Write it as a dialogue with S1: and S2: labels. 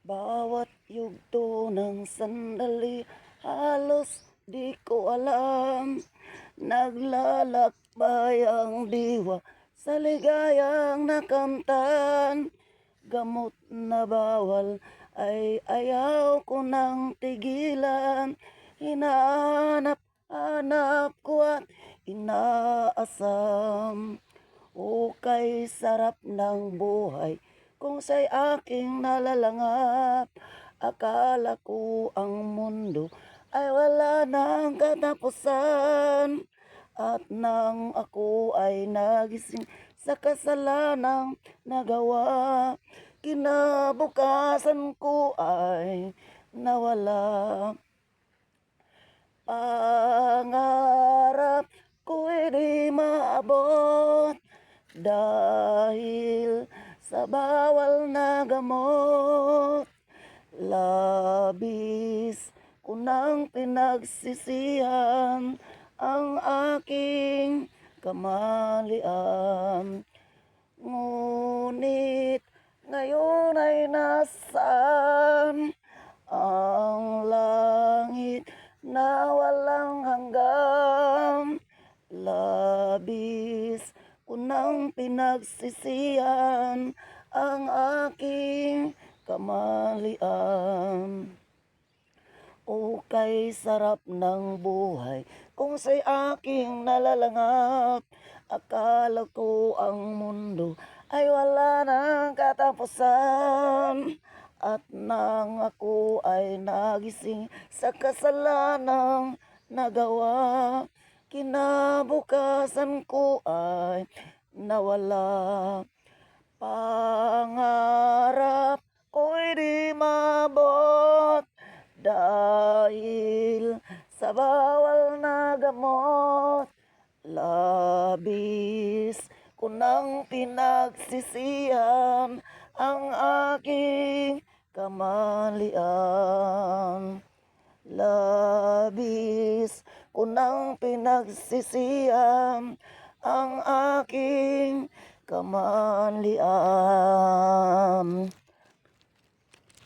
S1: Bawat yugto ng sandali, halos di ko alam. Naglalakbay ang diwa sa ligayang nakamtan. Gamot na bawal ay ayaw ko nang tigilan. Hinahanap-hanap ko at inaasam. O kay sarap ng buhay kung sa'y aking nalalangap. Akala ko ang mundo ay wala nang katapusan. At nang ako ay nagising sa kasalanang nagawa, kinabukasan ko ay nawala. Pangarap ko'y di maabot dahil sa bawal na gamot. Labis ko nang pinagsisihan ang aking kamalian. Ngunit ngayon ay nasaan ang langit na walang hanggan. Labis ko nang pinagsisihan ang aking kamalian. O kay sarap ng buhay kung sa'y aking nalalangap. Akala ko ang mundo ay wala nang katapusan. At nang ako ay nagising sa kasalanang nagawa, kinabukasan ko ay nawala. Pangarap ko'y di maabot dahil sa bawal na gamot. Labis ko nang pinagsisihan ang aking kamalian. Labis ko nang pinagsisihan ang aking kamalian.